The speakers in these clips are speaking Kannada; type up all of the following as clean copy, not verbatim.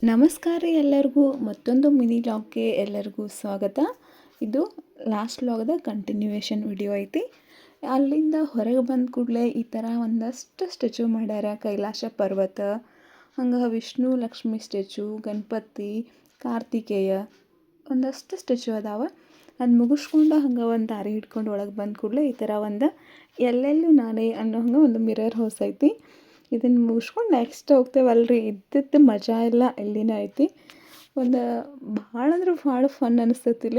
ನಮಸ್ಕಾರ ಎಲ್ಲರಿಗೂ ಮತ್ತೊಂದು ಮಿನಿ ವ್ಲಾಗ್ಗೆ ಎಲ್ಲರಿಗೂ ಸ್ವಾಗತ. ಇದು ಲಾಸ್ಟ್ ವ್ಲಾಗ್ದ ಕಂಟಿನ್ಯೂಯೇಷನ್ ವಿಡಿಯೋ ಐತಿ. ಅಲ್ಲಿಂದ ಹೊರಗೆ ಬಂದ ಕೂಡಲೇ ಈ ಥರ ಒಂದಷ್ಟು ಸ್ಟ್ಯಾಚು ಮಾಡ್ಯಾರ. ಕೈಲಾಸ ಪರ್ವತ, ಹಂಗೆ ವಿಷ್ಣು ಲಕ್ಷ್ಮಿ ಸ್ಟ್ಯಾಚು, ಗಣಪತಿ, ಕಾರ್ತಿಕೇಯ ಒಂದಷ್ಟು ಸ್ಟ್ಯಾಚು ಅದಾವ. ಅದು ಮುಗಿಸ್ಕೊಂಡು ಹಂಗೆ ಒಂದು ದಾರಿ ಹಿಡ್ಕೊಂಡು ಒಳಗೆ ಬಂದ ಕೂಡಲೇ ಈ ಥರ ಒಂದು ಎಲ್ಲೆಲ್ಲೂ ನಾನೇ ಅನ್ನೋ ಹಂಗೆ ಒಂದು ಮಿರರ್ ಹೌಸ್ ಐತಿ. ಇದನ್ನು ಮುಗಿಸ್ಕೊಂಡು ನೆಕ್ಸ್ಟ್ ಹೋಗ್ತೇವಲ್ರಿ. ಇದ್ದದ್ದು ಮಜಾ ಎಲ್ಲ ಇಲ್ಲಿನ ಐತಿ. ಒಂದು ಭಾಳ ಅಂದ್ರೆ ಭಾಳ ಫನ್ ಅನಿಸ್ತೈತಿ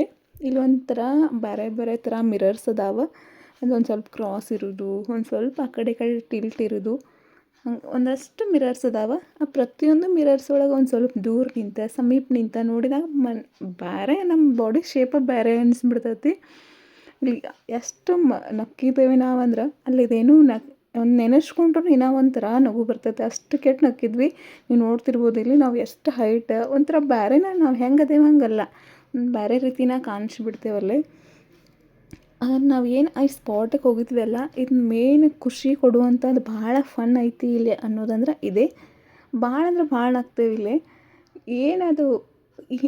ಇಲ್ಲಿ ಒಂಥರ ಬೇರೆ ಬೇರೆ ಥರ ಮಿರರ್ಸ್ ಅದಾವ. ಅದೊಂದು ಸ್ವಲ್ಪ ಕ್ರಾಸ್ ಇರೋದು, ಒಂದು ಸ್ವಲ್ಪ ಆ ಕಡೆ ಟಿಲ್ಟ್ ಇರೋದು, ಹಂಗೆ ಒಂದಷ್ಟು ಮಿರರ್ಸ್ ಅದಾವ. ಆ ಪ್ರತಿಯೊಂದು ಮಿರರ್ಸ್ ಒಳಗೆ ಒಂದು ಸ್ವಲ್ಪ ದೂರ ನಿಂತ ಸಮೀಪ ನಿಂತ ನೋಡಿದಾಗ ಬೇರೆ ನಮ್ಮ ಬಾಡಿ ಶೇಪ ಬೇರೆ ಅನಿಸ್ಬಿಡ್ತೈತಿ. ಇಲ್ಲಿ ಎಷ್ಟು ನಕ್ಕಿದ್ದೇವೆ ನಾವಂದ್ರೆ ಅಲ್ಲಿದೇನು ಒಂದು ನೆನೆಸ್ಕೊಂಡ್ರು ಇನ್ನೂ ಒಂಥರ ನಗು ಬರ್ತೈತೆ. ಅಷ್ಟು ಕೆಟ್ಟು ನಕ್ಕಿದ್ವಿ. ನೀವು ನೋಡ್ತಿರ್ಬೋದು ಇಲ್ಲಿ ನಾವು ಎಷ್ಟು ಹೈಟ್ ಒಂಥರ ಬೇರೆನ ನಾವು ಹೆಂಗೆ ಅದೇವು ಹಂಗಲ್ಲ, ಬೇರೆ ರೀತಿನ ಕಾಣಿಸ್ಬಿಡ್ತೇವಲ್ಲಿ. ನಾವು ಏನು ಈ ಸ್ಪಾಟಿಗೆ ಹೋಗಿದ್ವಲ್ಲ, ಇದು ಮೇನ್ ಖುಷಿ ಕೊಡುವಂಥದ್ದು ಭಾಳ ಫನ್ ಐತಿ ಇಲ್ಲಿ ಅನ್ನೋದಂದ್ರೆ ಇದೇ. ಭಾಳ ಅಂದ್ರೆ ಭಾಳ ಆಗ್ತೇವೆ ಇಲ್ಲಿ. ಏನದು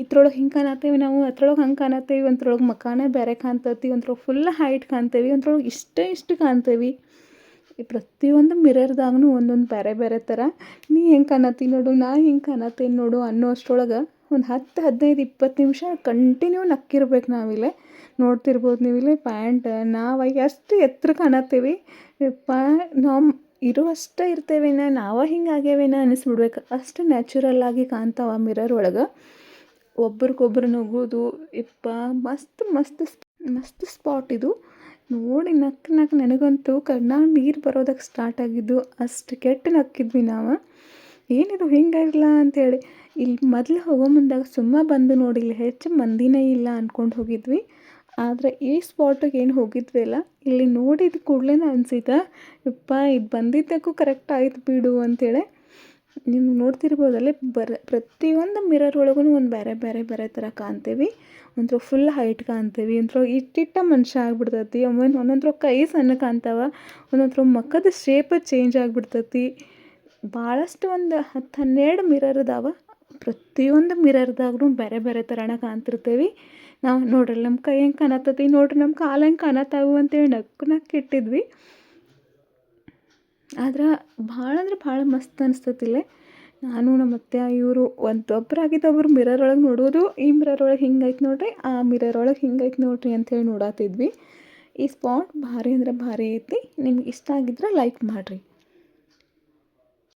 ಇದ್ರೊಳಗೆ ಹಿಂಗೆ ಕಾಣತ್ತೇವೆ ನಾವು, ಅದ್ರೊಳಗೆ ಹಂಗೆ ಕಾಣತ್ತೇವೆ, ಒಂದ್ರೊಳಗೆ ಮಕಾನೇ ಬೇರೆ ಕಾಣ್ತೈತಿ, ಒಂದ್ರೊಳಗೆ ಫುಲ್ ಹೈಟ್ ಕಾಣ್ತೇವೆ, ಒಂದ್ರೊಳಗೆ ಇಷ್ಟು ಕಾಣ್ತೇವೆ. ಈ ಪ್ರತಿಯೊಂದು ಮಿರರ್ದಾಗೂ ಒಂದೊಂದು ಬೇರೆ ಬೇರೆ ಥರ ನೀ ಹೆಂಗೆ ಕಾಣತ್ತಿ ನೋಡು, ನಾ ಹಿಂಗೆ ಕಾಣತ್ತೇನೆ ನೋಡು ಅನ್ನೋ ಅಷ್ಟರೊಳಗೆ ಒಂದು 10, 15, 20 ನಿಮಿಷ ಕಂಟಿನ್ಯೂ ನಕ್ಕಿರ್ಬೇಕು ನಾವಿಲ್ಲೇ. ನೋಡ್ತಿರ್ಬೋದು ನೀವಿಲ್ಲಿ ಪ್ಯಾಂಟ್ ನಾವು ಎಷ್ಟು ಎತ್ತರ ಕಾಣತ್ತೀವಿ. ನಾವು ಇರುವಷ್ಟೇ ಇರ್ತೇವೇನ, ನಾವು ಹಿಂಗೆ ಆಗ್ಯಾವೇನ ಅನಿಸ್ಬಿಡ್ಬೇಕು. ಅಷ್ಟು ನ್ಯಾಚುರಲ್ಲಾಗಿ ಕಾಣ್ತಾವ ಮಿರರ್ ಒಳಗೆ. ಒಬ್ರಿಗೊಬ್ರು ನಗೋದು ಮಸ್ತ್ ಮಸ್ತ್ ಮಸ್ತ್ ಸ್ಪಾಟ್ ಇದು. ನೋಡಿ ನಕ್ಕು ನನಗಂತೂ ಕಣ್ಣಾಗ ನೀರು ಬರೋದಕ್ಕೆ ಸ್ಟಾರ್ಟ್ ಆಗಿದ್ದು. ಅಷ್ಟು ಕೆಟ್ಟು ನಕ್ಕಿದ್ವಿ ನಾವು. ಏನಿದು ಹಿಂಗಿರಲ್ಲ ಅಂಥೇಳಿ. ಇಲ್ಲಿ ಮೊದಲು ಹೋಗೋ ಮುಂದಾಗ ಬಂದು ನೋಡಿ, ಇಲ್ಲಿ ಹೆಚ್ಚು ಮಂದಿನೇ ಇಲ್ಲ ಅಂದ್ಕೊಂಡು ಹೋಗಿದ್ವಿ. ಆದರೆ ಈ ಸ್ಪಾಟಿಗೆ ಏನು ಹೋಗಿದ್ವಿ ಅಲ್ಲ, ಇಲ್ಲಿ ನೋಡಿದ ಕೂಡಲೇ ಅನಿಸಿತು ಇದು ಬಂದಿದ್ದಕ್ಕೂ ಕರೆಕ್ಟ್ ಆಯ್ತು ಬಿಡು ಅಂಥೇಳಿ. ನೀವು ನೋಡ್ತಿರ್ಬೋದಲ್ಲಿ ಪ್ರತಿಯೊಂದು ಮಿರರ್ ಒಳಗೂ ಒಂದು ಬೇರೆ ಬೇರೆ ಬೇರೆ ಥರ ಕಾಣ್ತೇವೆ. ಒಂಥರ ಫುಲ್ ಹೈಟ್ ಕಾಣ್ತೇವೆ, ಒಂಥರ ಇಟ್ಟಿಟ್ಟ ಮನುಷ್ಯ ಆಗ್ಬಿಡ್ತೈತಿ. ಒಂದೊಂದ್ರ ಕೈ ಸಣ್ಣ ಕಾಣ್ತಾವ, ಒಂದೊಂದ್ರ ಮುಖದ ಶೇಪ್ ಚೇಂಜ್ ಆಗಿಬಿಡ್ತೈತಿ. ಭಾಳಷ್ಟು ಒಂದು 10-12 ಮಿರರ್ ಅದಾವ. ಪ್ರತಿಯೊಂದು ಮಿರರ್ದಾಗೂ ಬೇರೆ ಬೇರೆ ಥರನ ಕಾಣ್ತಿರ್ತೇವೆ ನಾವು. ನೋಡ್ರಿ ನಮ್ಮ ಕೈ ಹೆಂಗೆ ಕಾಣತ್ತತಿ, ನೋಡ್ರಿ ನಮ್ಮ ಕಾಲು ಹೆಂಗೆ ಕಾಣತ್ತಾವು ಅಂತೇಳಿ ನಕ್ಕಿಟ್ಟಿದ್ವಿ. ಆದ್ರೆ ಭಾಳ ಅಂದ್ರೆ ಭಾಳ ಮಸ್ತ್ ಅನಿಸ್ತತಿಲ್ಲೇ. ನಾನು ನಮ್ಮ ಅತ್ತೆ ಇವರು ಒಬ್ಬರಾಗಿದ್ದೊಬ್ರು ಮಿರರ್ ಒಳಗೆ ನೋಡೋದು, ಈ ಮಿರರ್ ಒಳಗೆ ಹಿಂಗೈತೆ ನೋಡ್ರಿ, ಆ ಮಿರರ್ ಒಳಗೆ ಹಿಂಗೈತೆ ನೋಡ್ರಿ ಅಂಥೇಳಿ ನೋಡತ್ತಿದ್ವಿ. ಈ ಸ್ಪಾಟ್ ಭಾರಿ ಅಂದ್ರೆ ಭಾರಿ ಐತಿ. ನಿಮ್ಗೆ ಇಷ್ಟ ಆಗಿದ್ರೆ ಲೈಕ್ ಮಾಡಿರಿ.